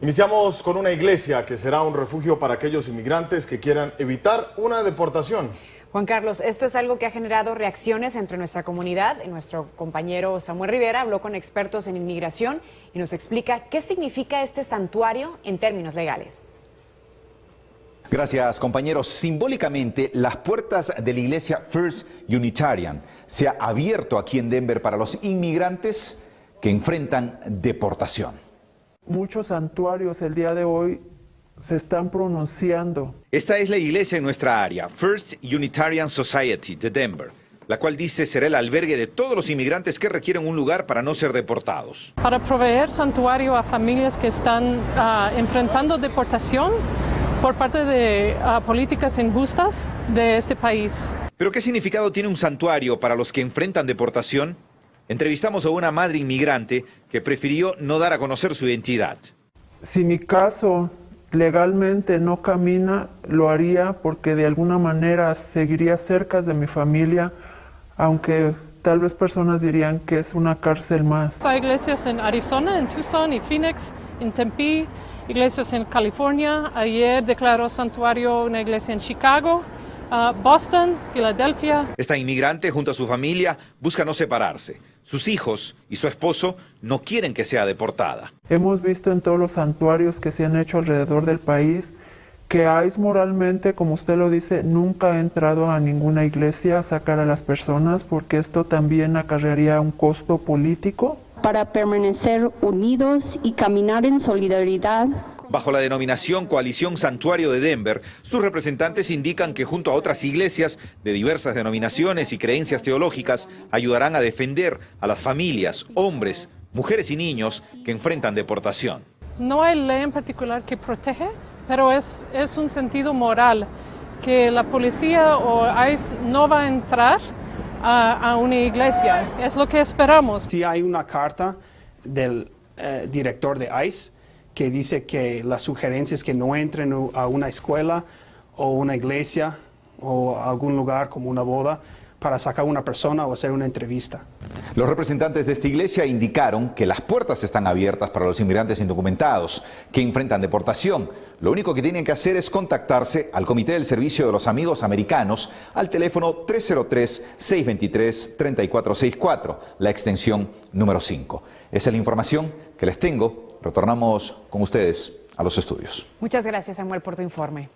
Iniciamos con una iglesia que será un refugio para aquellos inmigrantes que quieran evitar una deportación. Juan Carlos, esto es algo que ha generado reacciones entre nuestra comunidad. Nuestro compañero Samuel Rivera habló con expertos en inmigración y nos explica qué significa este santuario en términos legales. Gracias, compañeros. Simbólicamente, las puertas de la iglesia First Unitarian se ha abierto aquí en Denver para los inmigrantes que enfrentan deportación. Muchos santuarios el día de hoy se están pronunciando. Esta es la iglesia en nuestra área, First Unitarian Society de Denver, la cual dice será el albergue de todos los inmigrantes que requieren un lugar para no ser deportados. Para proveer santuario a familias que están enfrentando deportación por parte de políticas injustas de este país. ¿Pero qué significado tiene un santuario para los que enfrentan deportación? Entrevistamos a una madre inmigrante que prefirió no dar a conocer su identidad. Si mi caso legalmente no camina, lo haría porque de alguna manera seguiría cerca de mi familia, aunque tal vez personas dirían que es una cárcel más. Hay iglesias en Arizona, en Tucson y Phoenix, en Tempe, iglesias en California. Ayer declaró santuario una iglesia en Chicago, Boston, Filadelfia. Esta inmigrante junto a su familia busca no separarse. Sus hijos y su esposo no quieren que sea deportada. Hemos visto en todos los santuarios que se han hecho alrededor del país que ICE moralmente, como usted lo dice, nunca ha entrado a ninguna iglesia a sacar a las personas porque esto también acarrearía un costo político. Para permanecer unidos y caminar en solidaridad. Bajo la denominación Coalición Santuario de Denver, sus representantes indican que junto a otras iglesias de diversas denominaciones y creencias teológicas ayudarán a defender a las familias, hombres, mujeres y niños que enfrentan deportación. No hay ley en particular que protege, pero es un sentido moral que la policía o ICE no va a entrar a una iglesia. Es lo que esperamos. Si hay una carta del director de ICE que dice que las sugerencias que no entren a una escuela o una iglesia o a algún lugar como una boda para sacar a una persona o hacer una entrevista. Los representantes de esta iglesia indicaron que las puertas están abiertas para los inmigrantes indocumentados que enfrentan deportación. Lo único que tienen que hacer es contactarse al Comité del Servicio de los Amigos Americanos al teléfono 303-623-3464, la extensión número 5. Esa es la información que les tengo. Retornamos con ustedes a los estudios. Muchas gracias, Samuel, por tu informe.